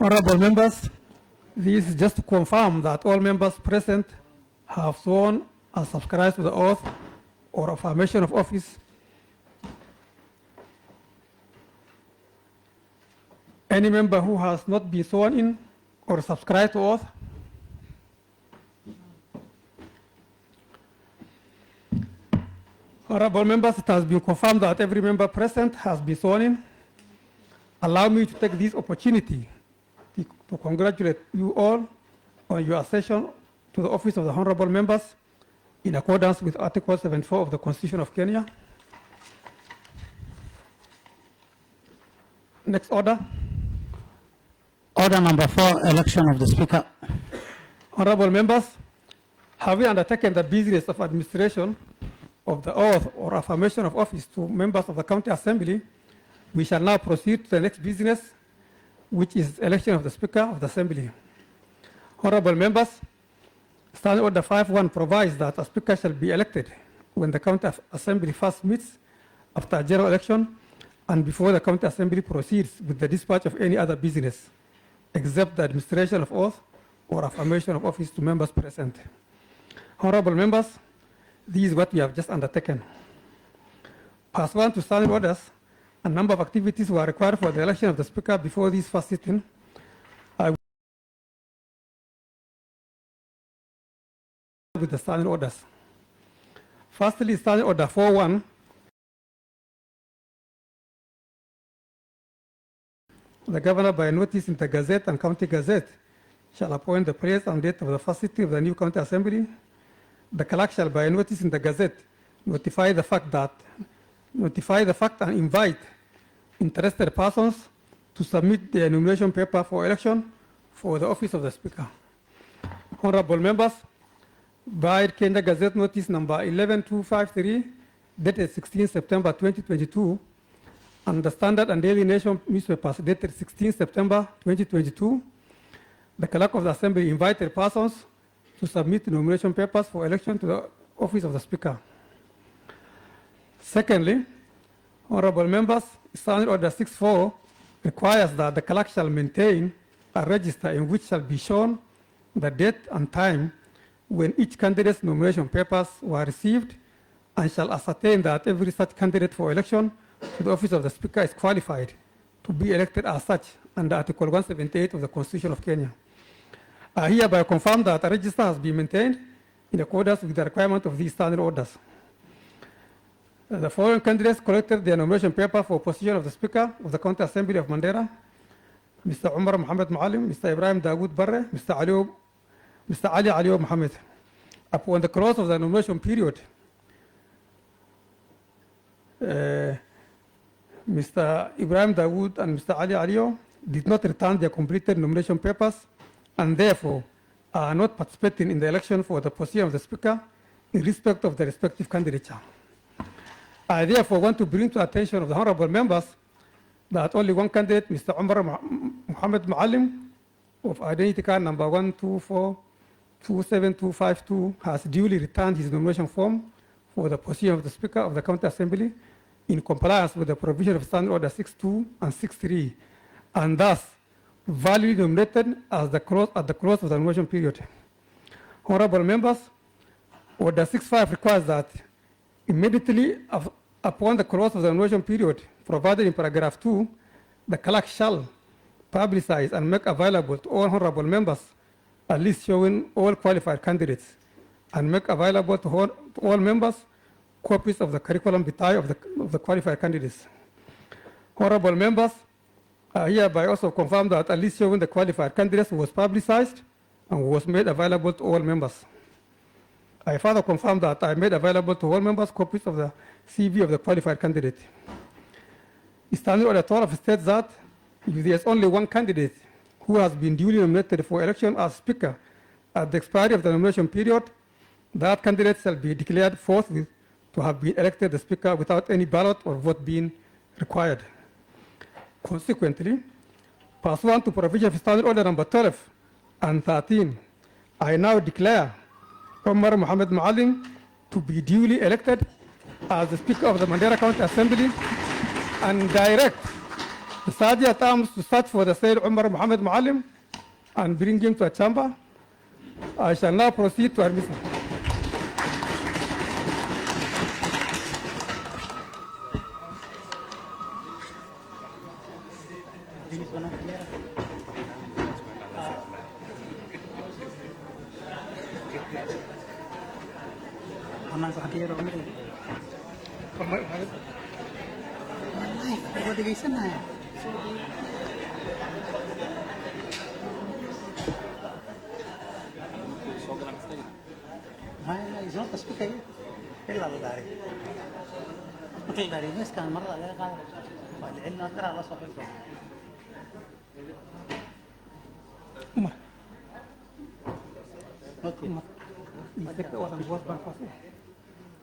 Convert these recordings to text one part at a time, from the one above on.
Honorable members, this is just to confirm that all members present have sworn and subscribed to the oath or affirmation of office. Any member who has not been sworn in or subscribed to oath? Honorable members, it has been confirmed that every member present has been sworn in. Allow me to take this opportunity to congratulate you all on your accession to the office of the honorable members in accordance with Article 74 of the Constitution of Kenya. Next order. Order number 4, election of the Speaker. Honorable members, having undertaken the business of administration of the oath or affirmation of office to members of the County Assembly, we shall now proceed to the next business, which is election of the Speaker of the Assembly. Honorable members, Standing Order 5.1 provides that a Speaker shall be elected when the County Assembly first meets after a general election and before the County Assembly proceeds with the dispatch of any other business, except the administration of oath or affirmation of office to members present. Honorable members, this is what we have just undertaken. Pursuant to standing orders, a number of activities were required for the election of the Speaker before this first sitting. With the standing orders. Firstly, Standing Order 4.1. The Governor, by notice in the Gazette and County Gazette, shall appoint the place and date of the first sitting of the new County Assembly. The clerk shall, by notice in the Gazette, notify the fact and invite interested persons to submit their nomination paper for election for the office of the Speaker. Honorable members, by Kenya Gazette Notice number 11253, dated 16 September 2022, and the Standard and Daily Nation newspapers dated 16 September 2022, the Clerk of the Assembly invited persons to submit nomination papers for election to the office of the Speaker. Secondly, honorable members, Standing Order 6.4 requires that the clerk shall maintain a register in which shall be shown the date and time when each candidate's nomination papers were received, and shall ascertain that every such candidate for election to the office of the Speaker is qualified to be elected as such under Article 178 of the Constitution of Kenya. I hereby confirm that a register has been maintained in accordance with the requirement of these standing orders. The following candidates collected their nomination paper for position of the Speaker of the County Assembly of Mandera: Mr. Omar Mohamed, Mr. Ibrahim Dawood Barre, Mr. Ali Mohamed. Upon the close of the nomination period, Mr. Ibrahim Dawood and Mr. Ali did not return their completed nomination papers and therefore are not participating in the election for the position of the Speaker in respect of the respective candidature. I therefore want to bring to the attention of the honorable members that only one candidate, Mr. Omar Mohamed of identity card number 124-27252, has duly returned his nomination form for the position of the Speaker of the County Assembly in compliance with the provision of Standing Order 6.2 and 6.3, and thus validly nominated at the close of the nomination period. Honorable members, Order 6.5 requires that immediately upon the close of the nomination period provided in paragraph 2, the clerk shall publicize and make available to all honorable members a list showing all qualified candidates, and make available to all members copies of the curriculum vitae of the qualified candidates. Honorable members, I hereby also confirm that a list showing the qualified candidates was publicized and was made available to all members. I further confirm that I made available to all members copies of the CV of the qualified candidate. Standing Order 12 states that if there is only one candidate who has been duly nominated for election as Speaker at the expiry of the nomination period, that candidate shall be declared forthwith to have been elected the Speaker without any ballot or vote being required. Consequently, pursuant to provision of Standing Order number 12 and 13, I now declare Omar Mohamed to be duly elected as the Speaker of the Mandera County Assembly and direct The Sergeant attempts to search for the said Omar Mohamed Muallim and bring him to a chamber. I shall now proceed to admission. Omar. Omar. Take the order and go back first.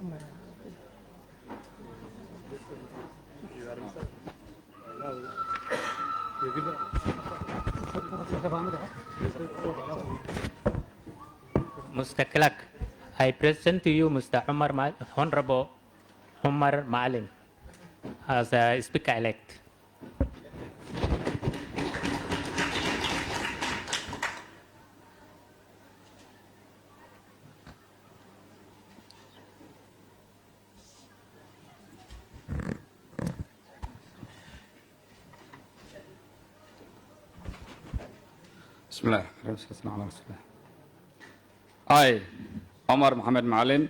Omar. Mr. Clerk, I present to you Mr. Honorable Omar Maalim as a Speaker-elect. Bismillah. I, Omar Mohamed Maalim,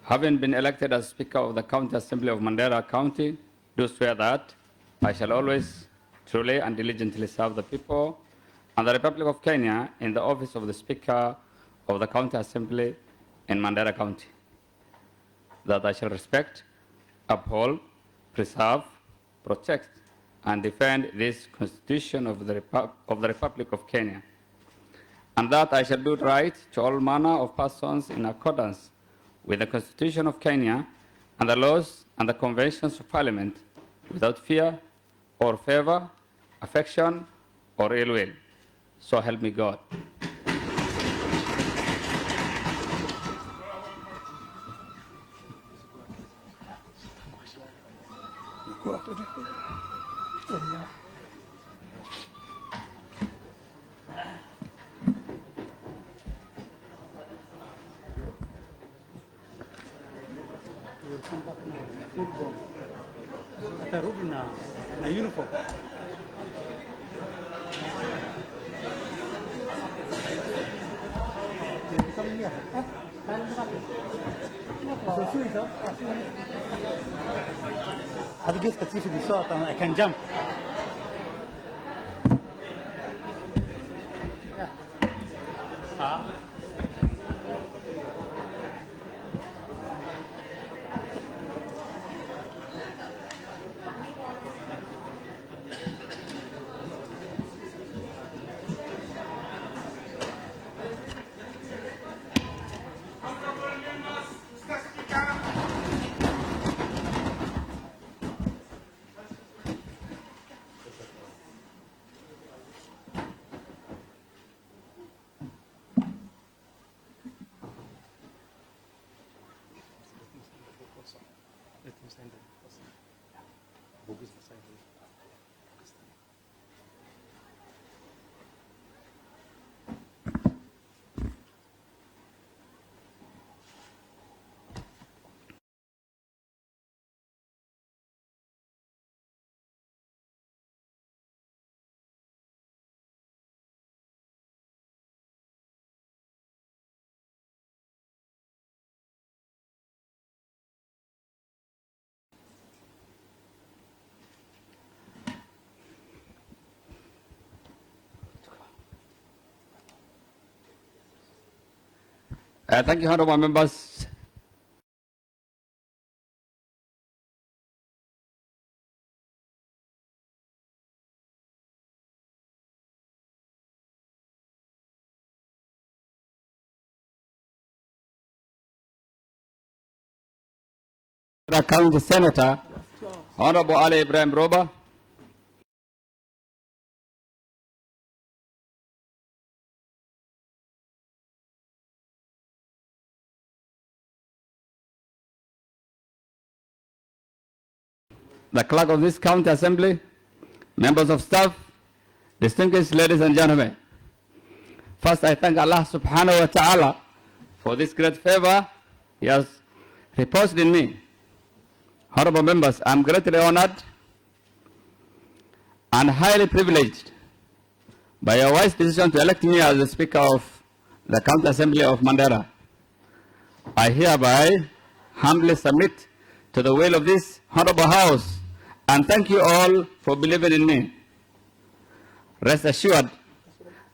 having been elected as Speaker of the County Assembly of Mandera County, do swear that I shall always truly and diligently serve the people and the Republic of Kenya in the office of the Speaker of the County Assembly in Mandera County. That I shall respect, uphold, preserve, protect, and defend this Constitution of the Republic of Kenya. And that I shall do right to all manner of persons in accordance with the Constitution of Kenya and the laws and the conventions of Parliament without fear or favor, affection, or ill will. So help me God. uniform. هذا جيت كتير في الصوت I can jump. Thank you, honorable members. The County Senator, Honorable Ali Ibrahim Roba. The clerk of this county assembly, members of staff, distinguished ladies and gentlemen. First, I thank Allah subhanahu wa ta'ala for this great favor He has reposed in me. Honorable members, I am greatly honored and highly privileged by your wise decision to elect me as the Speaker of the County Assembly of Mandera. I hereby humbly submit to the will of this honorable House and thank you all for believing in me. Rest assured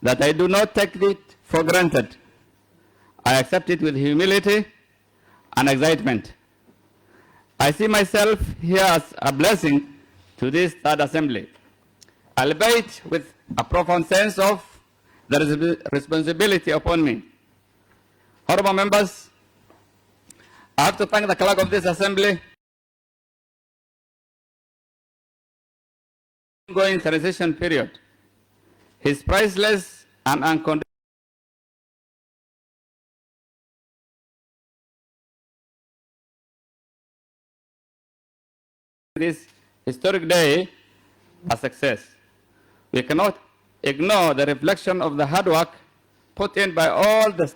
that I do not take it for granted. I accept it with humility and excitement. I see myself here as a blessing to this third assembly, albeit with a profound sense of the responsibility upon me. Honorable members, I have to thank the clerk of this assembly ongoing transition period. His priceless and unconditional this historic day a success. We cannot ignore the reflection of the hard work put in by all the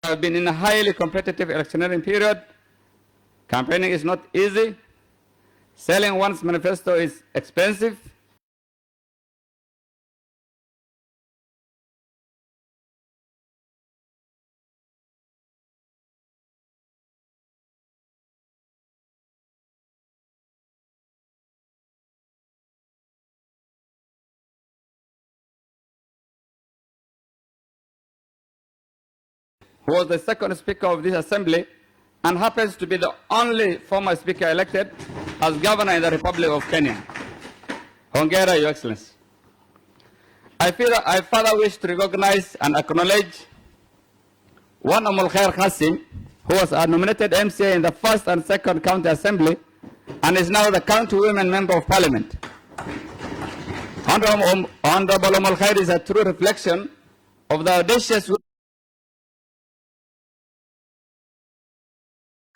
have been in a highly competitive electioneering period. Campaigning is not easy. Selling one's manifesto is expensive. Who was the second Speaker of this Assembly and happens to be the only former Speaker elected as Governor in the Republic of Kenya. Hongera, Your Excellency. I further wish to recognize and acknowledge one Omar Qasim, who was a nominated MCA in the first and second County Assembly and is now the County Women Member of Parliament. Honorable Omar Khair is a true reflection of the audacious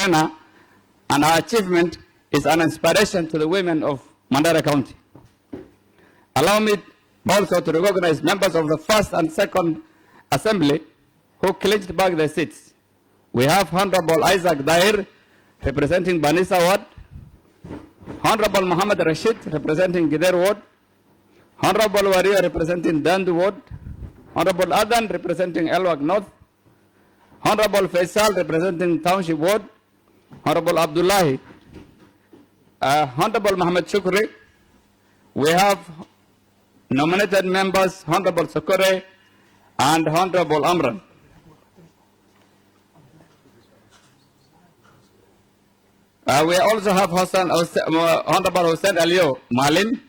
and our achievement is an inspiration to the women of MANDERA County. Allow me also to recognize members of the first and second assembly who clinched back their seats. We have Honorable Isaac Dair representing Banisa Ward, Honorable Mohamed Rashid representing Gider Ward, Honorable Waria representing Dandu Ward, Honorable Adan representing Elwak North, Honorable Faisal representing Township Ward, Honorable Abdullahi, Honorable Mohamed Shukri. We have nominated members Honorable Sokore and Honorable Amran. We also have Honorable Hussein Aliyo Malin.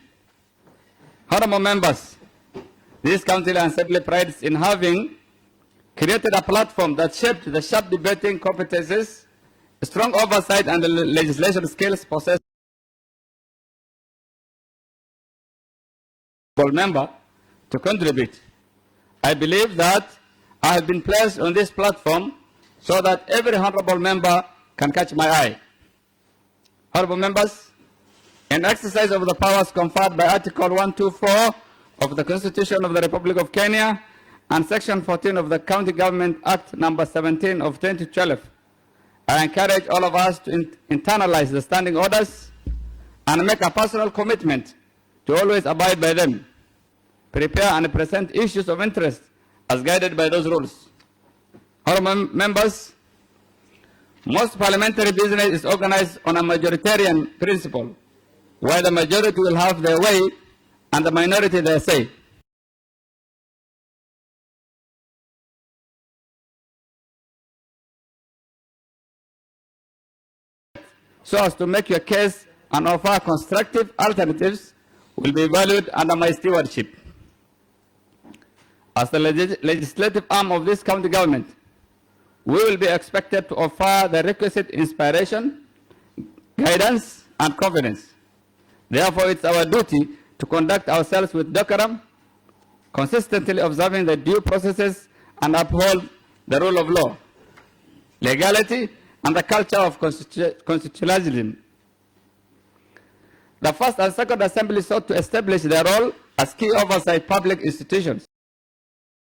Honorable members, this Council Assembly prides in having created a platform that shaped the sharp debating competences, strong oversight and the legislation skills possessed by the member to contribute. I believe that I have been placed on this platform so that every honorable member can catch my eye. Honorable members, in exercise of the powers conferred by Article 124 of the Constitution of the Republic of Kenya and Section 14 of the County Government Act number 17 of 2012, I encourage all of us to internalize the standing orders and make a personal commitment to always abide by them, prepare and present issues of interest as guided by those rules. Honorable members, most parliamentary business is organized on a majoritarian principle, where the majority will have their way and the minority their say. So as to make your case and offer constructive alternatives will be valued under my stewardship. As the legislative arm of this county government, we will be expected to offer the requisite inspiration, guidance, and confidence. Therefore, it's our duty to conduct ourselves with decorum, consistently observing the due processes and uphold the rule of law. legality, and the culture of constitutionalism. The first and second assembly sought to establish their role as key oversight public institutions